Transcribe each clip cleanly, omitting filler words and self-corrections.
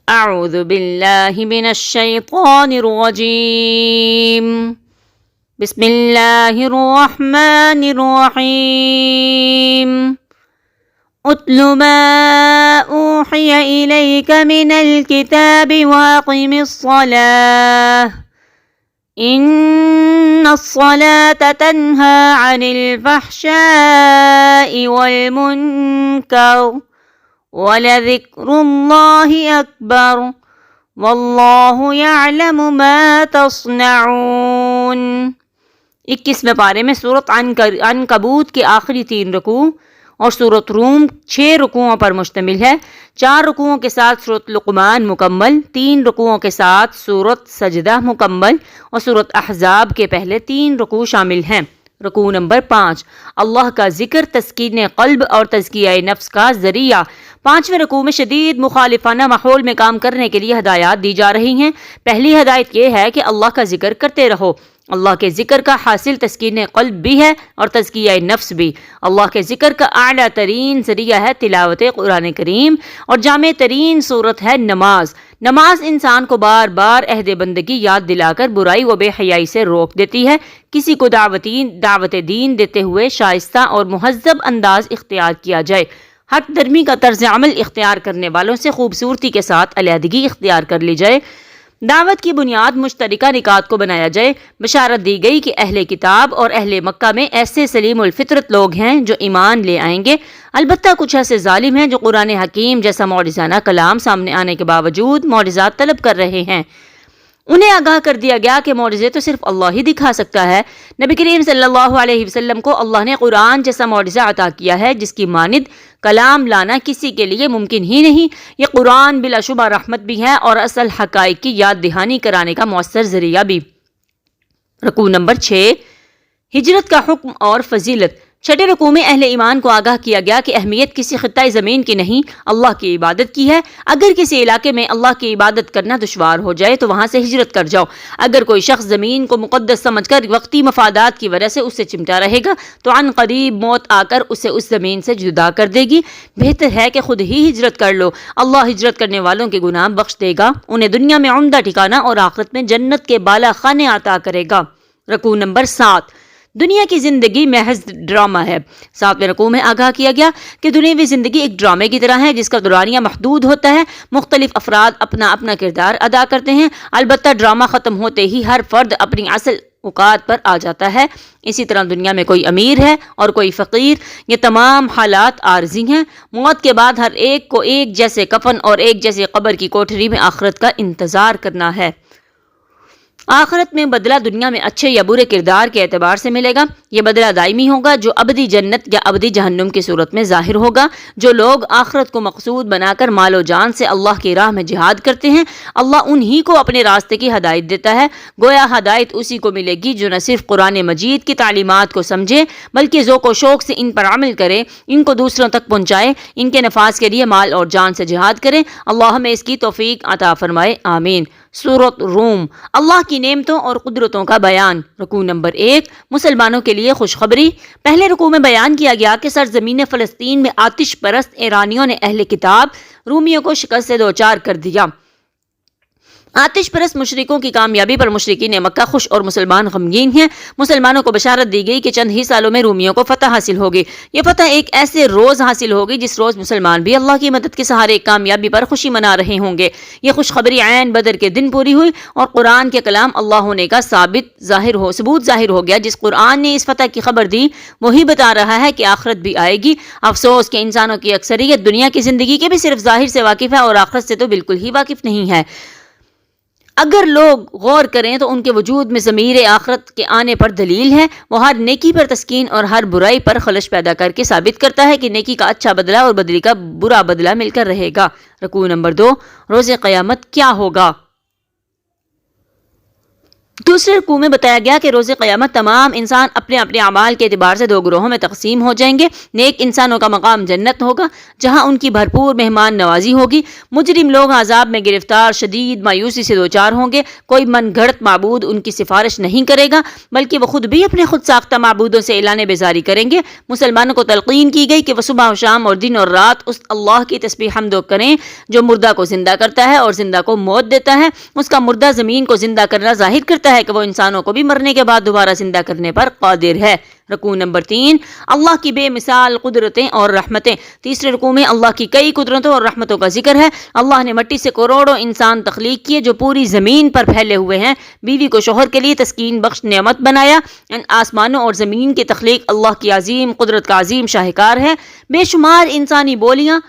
اعوذ باللہ من الشیطان الرجیم بسم اللہ الرحمن الرحیم اتل ما اوحی الیک من الکتاب واقم الصلاة ان الصلاة تنہی عن الفحشاء والمنکر وَلَذِكْرُ اللَّهِ أَكْبَرُ وَاللَّهُ يَعْلَمُ مَا تَصْنَعُونَ 21ویں پارے میں سورۃ عنکبوت کے آخری 3 رکوع اور سورۃ روم 6 رکوعوں پر مشتمل ہے۔ 4 رکوعوں کے ساتھ سورۃ لقمان مکمل، 3 رکوعوں کے ساتھ سورۃ سجدہ مکمل اور سورۃ احزاب کے پہلے 3 رکوع شامل ہیں۔ رکوع نمبر 5، اللہ کا ذکر تسکین قلب اور تزکیہ نفس کا ذریعہ۔ 5ویں رکوع میں شدید مخالفانہ ماحول میں کام کرنے کے لیے ہدایات دی جا رہی ہیں۔ پہلی ہدایت یہ ہے کہ اللہ کا ذکر کرتے رہو۔ اللہ کے ذکر کا حاصل تسکین قلب بھی ہے اور تزکیہ نفس بھی۔ اللہ کے ذکر کا اعلیٰ ترین ذریعہ ہے تلاوت قرآن کریم اور جامع ترین صورت ہے نماز۔ نماز انسان کو بار بار عہد بندگی یاد دلا کر برائی و بے حیائی سے روک دیتی ہے۔ کسی کو دعوت دین دیتے ہوئے شائستہ اور مہذب انداز اختیار کیا جائے۔ حق درمی کا طرز عمل اختیار کرنے والوں سے خوبصورتی کے ساتھ علیحدگی اختیار کر لی جائے۔ دعوت کی بنیاد مشترکہ نکات کو بنایا جائے۔ بشارت دی گئی کہ اہل کتاب اور اہل مکہ میں ایسے سلیم الفطرت لوگ ہیں جو ایمان لے آئیں گے، البتہ کچھ ایسے ظالم ہیں جو قرآن حکیم جیسا معجزانہ کلام سامنے آنے کے باوجود معجزات طلب کر رہے ہیں۔ انہیں آگاہ کر دیا گیا کہ معجزے تو صرف اللہ ہی دکھا سکتا ہے۔ نبی کریم صلی اللہ علیہ وسلم کو اللہ نے قرآن جیسا معجزہ عطا کیا ہے جس کی مانند کلام لانا کسی کے لیے ممکن ہی نہیں۔ یہ قرآن بلا شبہ رحمت بھی ہے اور اصل حقائق کی یاد دہانی کرانے کا مؤثر ذریعہ بھی۔ رکوع نمبر 6، ہجرت کا حکم اور فضیلت۔ 6 رکوع میں اہل ایمان کو آگاہ کیا گیا کہ اہمیت کسی خطۂ زمین کی نہیں، اللہ کی عبادت کی ہے۔ اگر کسی علاقے میں اللہ کی عبادت کرنا دشوار ہو جائے تو وہاں سے ہجرت کر جاؤ۔ اگر کوئی شخص زمین کو مقدس سمجھ کر وقتی مفادات کی وجہ سے اس سے چمٹا رہے گا تو عن قریب موت آ کر اسے اس زمین سے جدا کر دے گی۔ بہتر ہے کہ خود ہی ہجرت کر لو۔ اللہ ہجرت کرنے والوں کے گناہ بخش دے گا، انہیں دنیا میں عمدہ ٹھکانہ اور آخرت میں جنت کے بالا خانے عطا کرے گا۔ رکوع نمبر 7، دنیا کی زندگی محض ڈرامہ ہے۔ 7ویں رکوع میں آگاہ کیا گیا کہ دنیاوی زندگی ایک ڈرامے کی طرح ہے جس کا دورانیہ محدود ہوتا ہے۔ مختلف افراد اپنا اپنا کردار ادا کرتے ہیں، البتہ ڈرامہ ختم ہوتے ہی ہر فرد اپنی اصل اوقات پر آ جاتا ہے۔ اسی طرح دنیا میں کوئی امیر ہے اور کوئی فقیر، یہ تمام حالات عارضی ہیں۔ موت کے بعد ہر ایک کو ایک جیسے کفن اور ایک جیسے قبر کی کوٹھری میں آخرت کا انتظار کرنا ہے۔ آخرت میں بدلہ دنیا میں اچھے یا برے کردار کے اعتبار سے ملے گا۔ یہ بدلہ دائمی ہوگا جو ابدی جنت یا ابدی جہنم کی صورت میں ظاہر ہوگا۔ جو لوگ آخرت کو مقصود بنا کر مال و جان سے اللہ کی راہ میں جہاد کرتے ہیں، اللہ انہی کو اپنے راستے کی ہدایت دیتا ہے۔ گویا ہدایت اسی کو ملے گی جو نہ صرف قرآن مجید کی تعلیمات کو سمجھے بلکہ ذوق و شوق سے ان پر عمل کرے، ان کو دوسروں تک پہنچائے، ان کے نفاذ کے لیے مال اور جان سے جہاد کرے۔ اللہ ہمیں اس کی توفیق عطا فرمائے، آمین۔ سورۃ روم، اللہ کی نعمتوں اور قدرتوں کا بیان۔ رکوع نمبر 1، مسلمانوں کے لیے خوشخبری۔ پہلے رکوع میں بیان کیا گیا کہ سرزمین فلسطین میں آتش پرست ایرانیوں نے اہل کتاب رومیوں کو شکست سے دوچار کر دیا۔ آتش پرست مشرکوں کی کامیابی پر مشرکین مکہ خوش اور مسلمان غمگین ہیں۔ مسلمانوں کو بشارت دی گئی کہ چند ہی سالوں میں رومیوں کو فتح حاصل ہوگی۔ یہ فتح ایک ایسے روز حاصل ہوگی جس روز مسلمان بھی اللہ کی مدد کے سہارے کامیابی پر خوشی منا رہے ہوں گے۔ یہ خوشخبری عین بدر کے دن پوری ہوئی اور قرآن کے کلام اللہ ہونے کا ثبوت ظاہر ہو گیا۔ جس قرآن نے اس فتح کی خبر دی وہی بتا رہا ہے کہ آخرت بھی آئے گی۔ افسوس کہ انسانوں کی اکثریت دنیا کی زندگی کے بھی صرف ظاہر سے واقف ہے اور آخرت سے تو بالکل ہی واقف نہیں ہے۔ اگر لوگ غور کریں تو ان کے وجود میں ضمیر آخرت کے آنے پر دلیل ہے۔ وہ ہر نیکی پر تسکین اور ہر برائی پر خلش پیدا کر کے ثابت کرتا ہے کہ نیکی کا اچھا بدلہ اور بدلی کا برا بدلہ مل کر رہے گا۔ رکوع نمبر 2، روز قیامت کیا ہوگا۔ دوسرے رکوع میں بتایا گیا کہ روز قیامت تمام انسان اپنے اپنے اعمال کے اعتبار سے دو گروہوں میں تقسیم ہو جائیں گے۔ نیک انسانوں کا مقام جنت ہوگا جہاں ان کی بھرپور مہمان نوازی ہوگی۔ مجرم لوگ عذاب میں گرفتار شدید مایوسی سے دوچار ہوں گے۔ کوئی من گھڑت معبود ان کی سفارش نہیں کرے گا بلکہ وہ خود بھی اپنے خود ساختہ معبودوں سے اعلان بیزاری کریں گے۔ مسلمانوں کو تلقین کی گئی کہ وہ صبح و شام اور دن اور رات اس اللہ کی تسبیح حمد و کریں جو مردہ کو زندہ کرتا ہے اور زندہ کو موت دیتا ہے۔ اس کا مردہ زمین کو زندہ کرنا ظاہر کرتا ہے کہ وہ انسانوں کو بھی مرنے کے بعد دوبارہ زندہ کرنے پر قادر ہے۔ رکوع نمبر 3، اللہ کی بے مثال قدرتیں اور رحمتیں۔ تیسرے رکوع میں اللہ کی کئی قدرتوں اور رحمتوں کا ذکر ہے۔ اللہ نے مٹی سے کروڑوں انسان تخلیق کیے جو پوری زمین پر پھیلے ہوئے ہیں۔ بیوی کو شوہر کے لیے تسکین بخش نعمت بنایا۔ ان آسمانوں اور زمین کی تخلیق اللہ کی عظیم قدرت کا عظیم شاہکار ہے۔ بے شمار انسانی بولیاں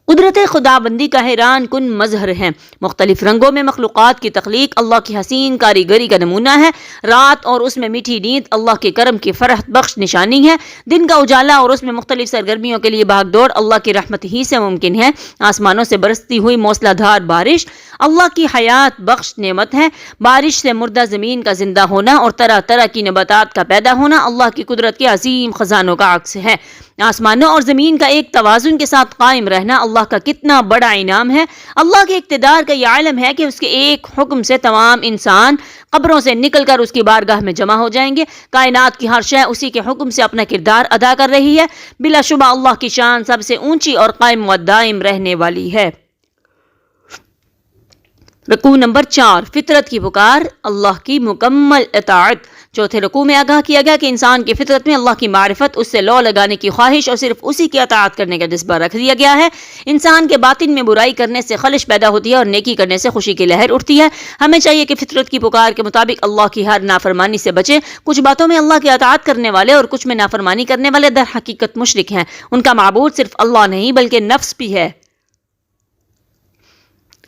قدرت خداوندی کا حیران کن مظہر ہیں۔ مختلف رنگوں میں مخلوقات کی تخلیق اللہ کی حسین کاریگری کا نمونہ ہے۔ رات اور اس میں میٹھی نیند اللہ کے کرم کی فرحت بخش نشانی ہے۔ دن کا اجالا اور اس میں مختلف سرگرمیوں کے لیے بھاگ دوڑ اللہ کی رحمت ہی سے ممکن ہے۔ آسمانوں سے برستی ہوئی موسلا دھار بارش اللہ کی حیات بخش نعمت ہے۔ بارش سے مردہ زمین کا زندہ ہونا اور طرح طرح کی نباتات کا پیدا ہونا اللہ کی قدرت کے عظیم خزانوں کا عکس ہے۔ آسمانوں اور زمین کا ایک توازن کے ساتھ قائم رہنا اللہ کا کتنا بڑا انعام ہے۔ اللہ کے اقتدار کا یہ علم ہے کہ اس کے ایک حکم سے تمام انسان قبروں سے نکل کر اس کی بارگاہ میں جمع ہو جائیں گے۔ کائنات کی ہر شے اسی کے حکم سے اپنا کردار ادا کر رہی ہے۔ بلا شبہ اللہ کی شان سب سے اونچی اور قائم و دائم رہنے والی ہے۔ رکوع نمبر 4، فطرت کی پکار، اللہ کی مکمل اطاعت۔ چوتھے رکوع میں آگاہ کیا گیا کہ انسان کی فطرت میں اللہ کی معرفت، اس سے لو لگانے کی خواہش اور صرف اسی کی اطاعت کرنے کا جذبہ رکھ دیا گیا ہے۔ انسان کے باطن میں برائی کرنے سے خلش پیدا ہوتی ہے اور نیکی کرنے سے خوشی کی لہر اٹھتی ہے۔ ہمیں چاہیے کہ فطرت کی پکار کے مطابق اللہ کی ہر نافرمانی سے بچیں۔ کچھ باتوں میں اللہ کی اطاعت کرنے والے اور کچھ میں نافرمانی کرنے والے در حقیقت مشرک ہیں۔ ان کا معبود صرف اللہ نہیں بلکہ نفس بھی ہے۔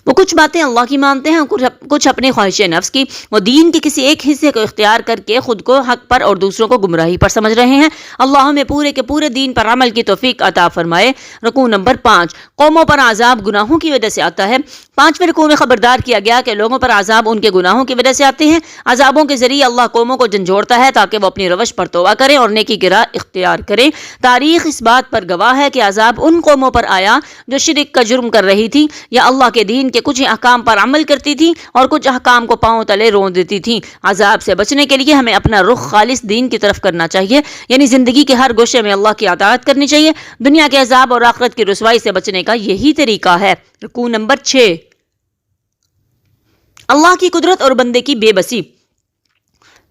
وہ کچھ باتیں اللہ کی مانتے ہیں اور کچھ اپنی خواہش نفس کی۔ وہ دین کے کسی ایک حصے کو اختیار کر کے خود کو حق پر اور دوسروں کو گمراہی پر سمجھ رہے ہیں۔ اللہ ہمیں پورے کے پورے دین پر عمل کی توفیق عطا فرمائے۔ رکوع نمبر 5، قوموں پر عذاب گناہوں کی وجہ سے آتا ہے۔ 5ویں رکوع میں خبردار کیا گیا کہ لوگوں پر عذاب ان کے گناہوں کی وجہ سے آتے ہیں۔ عذابوں کے ذریعے اللہ قوموں کو جھنجھوڑتا ہے تاکہ وہ اپنی روش پر توبہ کریں اور نیکی کی راہ اختیار کریں۔ تاریخ اس بات پر گواہ ہے کہ عذاب ان قوموں پر آیا جو شرک کا جرم کر رہی تھی یا اللہ کے دین کے کچھ احکام پر عمل کرتی تھی اور کچھ احکام کو پاؤں تلے رون دیتی تھی۔ عذاب سے بچنے کے لیے ہمیں اپنا رخ خالص دین کی طرف کرنا چاہیے، یعنی زندگی کے ہر گوشے میں اللہ کی اطاعت کرنی چاہیے۔ دنیا کے عذاب اور آخرت کی رسوائی سے بچنے کا یہی طریقہ ہے۔ رکوع نمبر 6، اللہ کی قدرت اور بندے کی بے بسی۔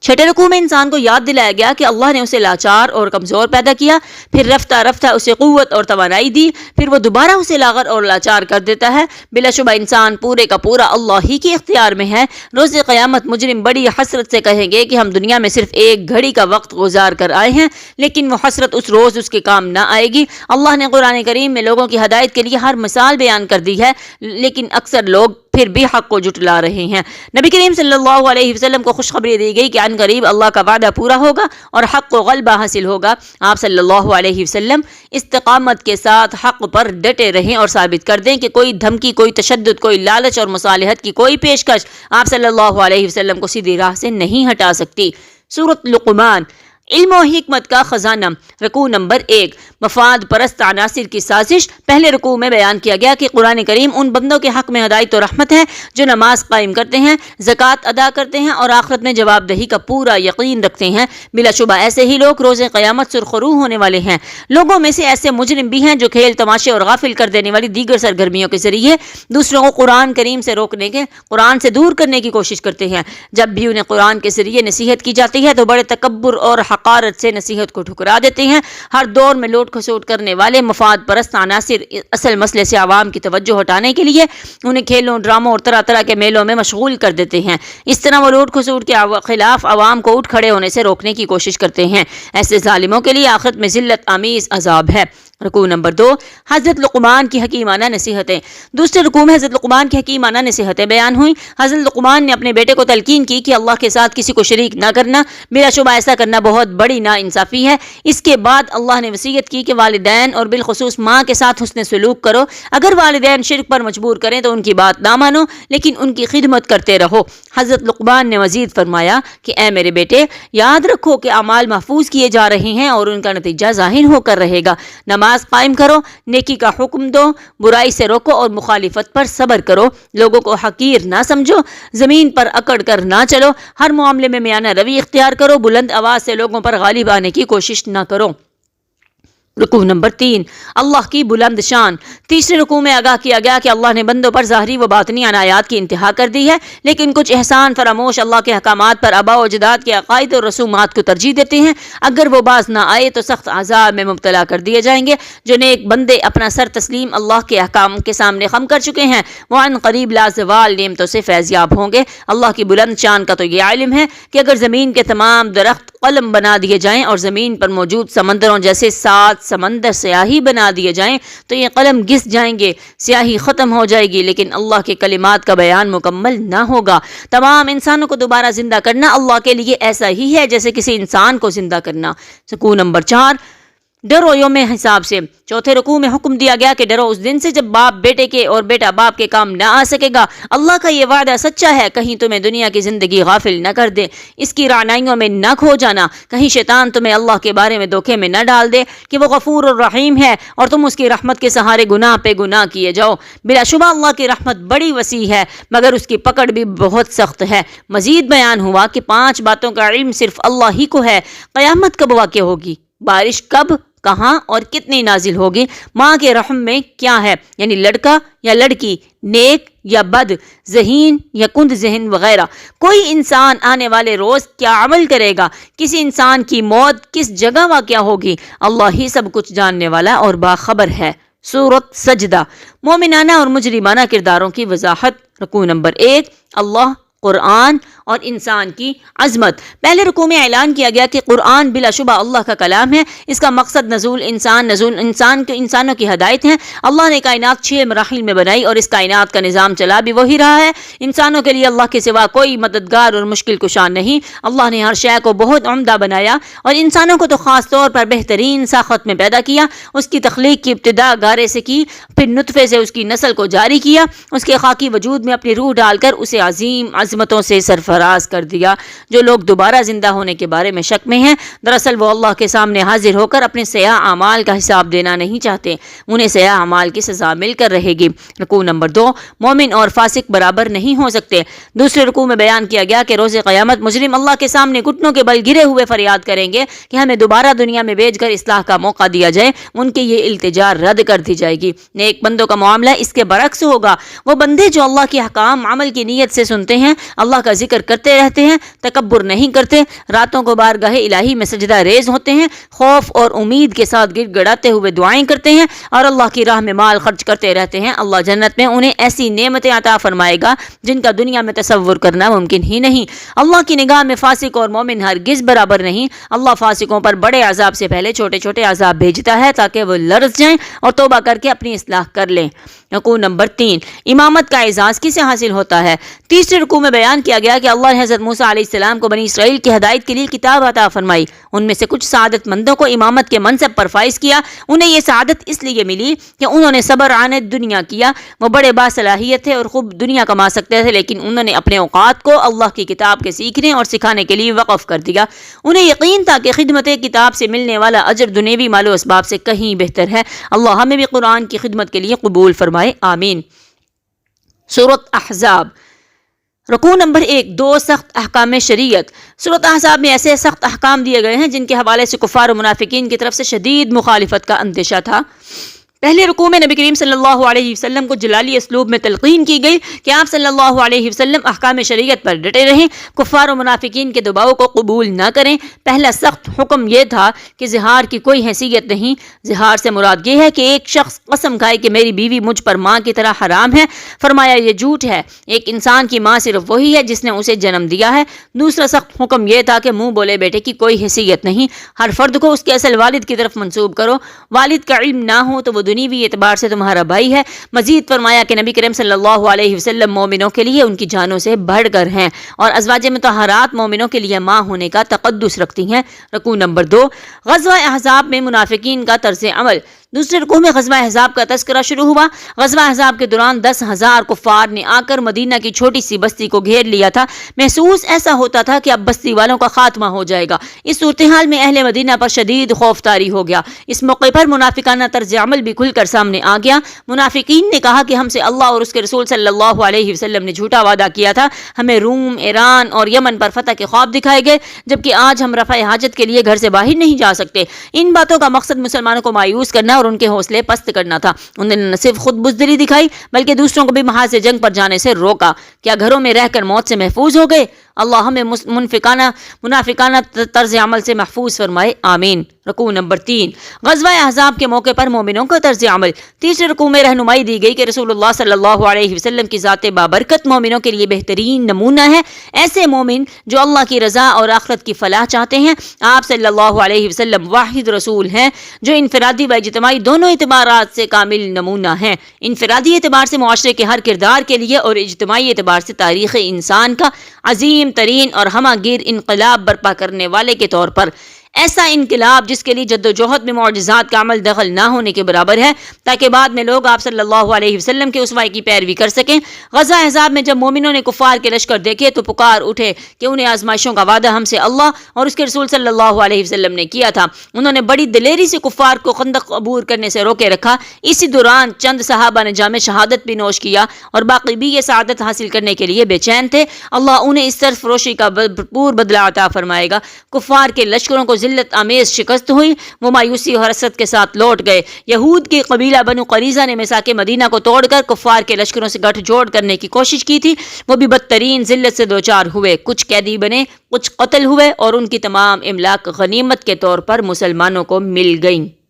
چھٹے رکوع میں انسان کو یاد دلایا گیا کہ اللہ نے اسے لاچار اور کمزور پیدا کیا، پھر رفتہ رفتہ اسے قوت اور توانائی دی، پھر وہ دوبارہ اسے لاغر اور لاچار کر دیتا ہے۔ بلا شبہ انسان پورے کا پورا اللہ ہی کے اختیار میں ہے۔ روز قیامت مجرم بڑی حسرت سے کہیں گے کہ ہم دنیا میں صرف ایک گھڑی کا وقت گزار کر آئے ہیں، لیکن وہ حسرت اس روز اس کے کام نہ آئے گی۔ اللہ نے قرآن کریم میں لوگوں کی ہدایت کے لیے ہر مثال بیان کر دی ہے، لیکن اکثر لوگ پھر بھی حق کو جھٹلا رہے ہیں۔ نبی کریم صلی اللہ علیہ وسلم کو خوشخبری دی گئی کہ ان قریب اللہ کا وعدہ پورا ہوگا اور حق کو غلبہ حاصل ہوگا۔ آپ صلی اللہ علیہ وسلم استقامت کے ساتھ حق پر ڈٹے رہیں اور ثابت کر دیں کہ کوئی دھمکی، کوئی تشدد، کوئی لالچ اور مصالحت کی کوئی پیشکش آپ صلی اللہ علیہ وسلم کو سیدھی راہ سے نہیں ہٹا سکتی۔ سورۃ لقمان، علم و حکمت کا خزانہ۔ رکوع نمبر 1، مفاد پرست عناصر کی سازش۔ پہلے رکوع میں بیان کیا گیا کہ قرآن کریم ان بندوں کے حق میں ہدایت و رحمت ہے جو نماز قائم کرتے ہیں، زکوٰۃ ادا کرتے ہیں اور آخرت میں جواب دہی کا پورا یقین رکھتے ہیں۔ بلا شبہ ایسے ہی لوگ روز قیامت سرخرو ہونے والے ہیں۔ لوگوں میں سے ایسے مجرم بھی ہیں جو کھیل تماشے اور غافل کر دینے والی دیگر سرگرمیوں کے ذریعے دوسروں کو قرآن کریم سے روکنے کے، قرآن سے دور کرنے کی کوشش کرتے ہیں۔ جب بھی انہیں قرآن کے ذریعے نصیحت کی جاتی ہے تو بڑے تکبر اور حقارت سے نصیحت کو ٹھکرا دیتے ہیں۔ ہر دور میں لوٹ کھسوٹ کرنے والے مفاد پرست عناصر اصل مسئلے سے عوام کی توجہ ہٹانے کے لیے انہیں کھیلوں، ڈراموں اور طرح طرح کے میلوں میں مشغول کر دیتے ہیں۔ اس طرح وہ لوٹ کھسوٹ کے خلاف عوام کو اٹھ کھڑے ہونے سے روکنے کی کوشش کرتے ہیں۔ ایسے ظالموں کے لیے آخرت میں ذلت آمیز عذاب ہے۔ رکوع نمبر 2، حضرت لقمان کی حکیمانہ نصیحتیں۔ دوسرے رکوع میں حضرت لقمان کی حکیمانہ نصیحتیں بیان ہوئیں۔ حضرت لقمان نے اپنے بیٹے کو تلقین کی کہ اللہ کے ساتھ کسی کو شریک نہ کرنا، بلا شبہ ایسا کرنا بہت بڑی ناانصافی ہے۔ اس کے بعد اللہ نے وصیت کی کہ والدین اور بالخصوص ماں کے ساتھ حسن سلوک کرو۔ اگر والدین شرک پر مجبور کریں تو ان کی بات نہ مانو، لیکن ان کی خدمت کرتے رہو۔ حضرت لقمان نے مزید فرمایا کہ اے میرے بیٹے، یاد رکھو کہ اعمال محفوظ کیے جا رہے ہیں اور ان کا نتیجہ ظاہر ہو کر رہے گا۔ نماز قائم کرو، نیکی کا حکم دو، برائی سے روکو اور مخالفت پر صبر کرو۔ لوگوں کو حقیر نہ سمجھو، زمین پر اکڑ کر نہ چلو، ہر معاملے میں میانہ روی اختیار کرو، بلند آواز سے لوگوں پر غالب آنے کی کوشش نہ کرو۔ رکوع نمبر 3، اللہ کی بلند شان۔ تیسرے رکوع میں آگاہ کیا گیا کہ اللہ نے بندوں پر ظاہری و باطنی عنایات کی انتہا کر دی ہے، لیکن کچھ احسان فراموش اللہ کے احکامات پر آباء و اجداد کے عقائد اور رسومات کو ترجیح دیتے ہیں۔ اگر وہ باز نہ آئے تو سخت عذاب میں مبتلا کر دیے جائیں گے۔ جو نیک بندے اپنا سر تسلیم اللہ کے احکام کے سامنے خم کر چکے ہیں، وہ عن قریب لازوال نعمتوں سے فیض یاب ہوں گے۔ اللہ کی بلند شان کا تو یہ علم ہے کہ اگر زمین کے تمام درخت قلم بنا دیے جائیں اور زمین پر موجود سمندروں جیسے 7 سمندر سیاہی بنا دیے جائیں تو یہ قلم گھس جائیں گے، سیاہی ختم ہو جائے گی، لیکن اللہ کے کلمات کا بیان مکمل نہ ہوگا۔ تمام انسانوں کو دوبارہ زندہ کرنا اللہ کے لیے ایسا ہی ہے جیسے کسی انسان کو زندہ کرنا۔ رکوع نمبر 4، ڈرو یوم حساب سے۔ چوتھے رکوع میں حکم دیا گیا کہ ڈرو اس دن سے جب باپ بیٹے کے اور بیٹا باپ کے کام نہ آ سکے گا۔ اللہ کا یہ وعدہ سچا ہے، کہیں تمہیں دنیا کی زندگی غافل نہ کر دے، اس کی رعنائیوں میں نہ کھو جانا، کہیں شیطان تمہیں اللہ کے بارے میں دھوکے میں نہ ڈال دے کہ وہ غفور اور رحیم ہے اور تم اس کی رحمت کے سہارے گناہ پہ گناہ کیے جاؤ۔ بلا شبہ اللہ کی رحمت بڑی وسیع ہے، مگر اس کی پکڑ بھی بہت سخت ہے۔ مزید بیان ہوا کہ 5 باتوں کا علم صرف اللہ ہی کو ہے۔ قیامت کب واقع ہوگی، بارش کب، کہاں اور کتنی نازل ہوگی، ماں کے رحم میں کیا ہے، یعنی لڑکا یا لڑکی، نیک یا بد، ذہین یا کند ذہن وغیرہ، کوئی انسان آنے والے روز کیا عمل کرے گا، کسی انسان کی موت کس جگہ واقع ہوگی، اللہ ہی سب کچھ جاننے والا اور باخبر ہے۔ سورۃ سجدہ، مومنانہ اور مجرمانہ کرداروں کی وضاحت۔ رکوع نمبر 1، اللہ، قرآن اور انسان کی عظمت۔ پہلے رکوع میں اعلان کیا گیا کہ قرآن بلا شبہ اللہ کا کلام ہے، اس کا مقصد نزول انسانوں کی ہدایت ہے۔ اللہ نے کائنات 6 مراحل میں بنائی اور اس کائنات کا نظام چلا بھی وہی رہا ہے۔ انسانوں کے لیے اللہ کے سوا کوئی مددگار اور مشکل کشا نہیں۔ اللہ نے ہر شے کو بہت عمدہ بنایا اور انسانوں کو تو خاص طور پر بہترین ساخت میں پیدا کیا۔ اس کی تخلیق کی ابتدا گارے سے کی، پھر نطفے سے اس کی نسل کو جاری کیا، اس کے خاکی وجود میں اپنی روح ڈال کر اسے عظیم عظمتوں سے سرفراز کر دیا۔ جو لوگ دوبارہ زندہ ہونے کے بارے میں شک میں ہیں، دراصل وہ اللہ کے سامنے حاضر ہو کر اپنے سیاہ اعمال کا حساب دینا نہیں چاہتے، انہیں سیاہ اعمال کی سزا مل کر رہے گی۔ رکوع نمبر 2، مومن اور فاسق برابر نہیں ہو سکتے۔ دوسرے رکوع میں بیان کیا گیا کہ روز قیامت مجرم اللہ کے سامنے گھٹنوں کے بل گرے ہوئے فریاد کریں گے کہ ہمیں دوبارہ دنیا میں بھیج کر اصلاح کا موقع دیا جائے۔ ان کی یہ التجا رد کر دی جائے گی۔ نیک بندوں کا معاملہ اس کے برعکس ہوگا۔ وہ بندے جو اللہ کے احکام عمل کی نیت سے سنتے ہیں، اللہ کا ذکر کرتے رہتے ہیں، تکبر نہیں کرتے، راتوں کو بارگاہ الہی میں سجدہ ریز ہوتے ہیں، خوف اور امید کے ساتھ گڑ گڑاتے ہوئے دعائیں کرتے ہیں اور اللہ کی راہ میں مال خرچ کرتے رہتے ہیں، اللہ جنت میں انہیں ایسی نعمتیں عطا فرمائے گا جن کا دنیا میں تصور کرنا ممکن ہی نہیں۔ اللہ کی نگاہ میں فاسق اور مومن ہرگز برابر نہیں۔ اللہ فاسقوں پر بڑے عذاب سے پہلے چھوٹے چھوٹے عذاب بھیجتا ہے تاکہ وہ لرز جائیں اور توبہ کر کے اپنی اصلاح کر لیں۔ رکوع نمبر 3، امامت کا اعزاز کسے حاصل ہوتا ہے۔ تیسرے رکوع میں بیان کیا گیا کہ اللہ نے حضرت موسیٰ علیہ السلام کو بنی اسرائیل کی ہدایت کے لیے کتاب عطا فرمائی۔ ان میں سے کچھ سعادت مندوں کو امامت کے منصب پر فائز کیا۔ انہیں یہ سعادت اس لیے ملی کہ انہوں نے صبر عن دنیا کیا۔ وہ بڑے باصلاحیت تھے اور خوب دنیا کما سکتے تھے، لیکن انہوں نے اپنے اوقات کو اللہ کی کتاب کے سیکھنے اور سکھانے کے لیے وقف کر دیا۔ انہیں یقین تھا کہ خدمت کتاب سے ملنے والا اجر دنیوی مال و اسباب سے کہیں بہتر ہے۔ اللہ ہمیں بھی قرآن کی خدمت کے لیے قبول فرمائے، آمین۔ سورۃ احزاب، رکوع نمبر 1، 2 سخت احکام شریعت۔ سورۃ احزاب میں ایسے سخت احکام دیے گئے ہیں جن کے حوالے سے کفار و منافقین کی طرف سے شدید مخالفت کا اندیشہ تھا۔ پہلے رکوع میں نبی کریم صلی اللہ علیہ وسلم کو جلالی اسلوب میں تلقین کی گئی کہ آپ صلی اللہ علیہ وسلم احکام شریعت پر ڈٹے رہیں، کفار و منافقین کے دباؤ کو قبول نہ کریں۔ پہلا سخت حکم یہ تھا کہ زہار کی کوئی حیثیت نہیں۔ زہار سے مراد یہ ہے کہ ایک شخص قسم کھائے کہ میری بیوی مجھ پر ماں کی طرح حرام ہے، فرمایا یہ جھوٹ ہے۔ ایک انسان کی ماں صرف وہی ہے جس نے اسے جنم دیا ہے۔ دوسرا سخت حکم یہ تھا کہ منہ بولے بیٹے کی کوئی حیثیت نہیں، ہر فرد کو اس کے اصل والد کی طرف منسوب کرو۔ والد کا علم نہ ہو تو وہ دنیوی اعتبار سے تمہارا بھائی ہے۔ مزید فرمایا کہ نبی کریم صلی اللہ علیہ وسلم مومنوں کے لیے ان کی جانوں سے بڑھ کر ہیں اور ازواج مطہرات مومنوں کے لیے ماں ہونے کا تقدس رکھتی ہیں۔ رکوع نمبر 2، غزوہ احزاب میں منافقین کا طرز عمل۔ دوسرے رکوع میں غزوہ احزاب کا تذکرہ شروع ہوا۔ غزوہ احزاب کے دوران 10,000 کفار نے آ کر مدینہ کی چھوٹی سی بستی کو گھیر لیا تھا۔ محسوس ایسا ہوتا تھا کہ اب بستی والوں کا خاتمہ ہو جائے گا۔ اس صورتحال میں اہل مدینہ پر شدید خوف طاری ہو گیا۔ اس موقع پر منافقانہ طرز عمل بھی کھل کر سامنے آ گیا۔ منافقین نے کہا کہ ہم سے اللہ اور اس کے رسول صلی اللہ علیہ وسلم نے جھوٹا وعدہ کیا تھا، ہمیں روم، ایران اور یمن پر فتح کے خواب دکھائے گئے، جبکہ آج ہم رفع حاجت کے لیے گھر سے باہر نہیں جا سکتے۔ ان باتوں کا مقصد مسلمانوں کو مایوس کرنا اور ان کے حوصلے پست کرنا تھا۔ انہوں نے نہ صرف خود بزدلی دکھائی بلکہ دوسروں کو بھی محاذ جنگ پر جانے سے روکا۔ کیا گھروں میں رہ کر موت سے محفوظ ہو گئے؟ اللہ ہمیں منافقانہ طرز عمل سے محفوظ فرمائے، آمین۔ رکوع نمبر 3، غزوہ احزاب کے موقع پر مومنوں کا طرز عمل۔ تیسرے رکوع میں رہنمائی دی گئی کہ رسول اللہ صلی اللہ علیہ وسلم کی ذات بابرکت مومنوں کے لیے بہترین نمونہ ہے۔ ایسے مومن جو اللہ کی رضا اور آخرت کی فلاح چاہتے ہیں۔ آپ صلی اللہ علیہ وسلم واحد رسول ہیں جو انفرادی و اجتماعی دونوں اعتبارات سے کامل نمونہ ہیں۔ انفرادی اعتبار سے معاشرے کے ہر کردار کے لیے اور اجتماعی اعتبار سے تاریخ انسان کا عظیم ترین اور ہمہ گیر انقلاب برپا کرنے والے کے طور پر۔ ایسا انقلاب جس کے لیے جد و جہد میں معجزات کا عمل دخل نہ ہونے کے برابر ہے، تاکہ بعد میں لوگ آپ صلی اللہ علیہ وسلم کے اسوہ کی پیروی کر سکیں۔ غزوہ احزاب میں جب مومنوں نے کفار کے لشکر دیکھے تو پکار اٹھے کہ انہیں آزمائشوں کا وعدہ ہم سے اللہ اور اس کے رسول صلی اللہ علیہ وسلم نے کیا تھا۔ انہوں نے بڑی دلیری سے کفار کو خندق عبور کرنے سے روکے رکھا۔ اسی دوران چند صحابہ نے جام شہادت بھی نوش کیا اور باقی بھی یہ سعادت حاصل کرنے کے لیے بے چین تھے۔ اللہ انہیں اس طرف فروشی کا بھرپور بدلہ عطا فرمائے گا۔ کفار کے لشکروں کو ذلت آمیز شکست ہوئی، وہ مایوسی اور حسرت کے ساتھ لوٹ گئے۔ یہود کے قبیلہ بنو قریظہ نے میثاق مدینہ کو توڑ کر کفار کے لشکروں سے گٹھ جوڑ کرنے کی کوشش کی تھی، وہ بھی بدترین ذلت سے دوچار ہوئے، کچھ قیدی بنے، کچھ قتل ہوئے اور ان کی تمام املاک غنیمت کے طور پر مسلمانوں کو مل گئیں۔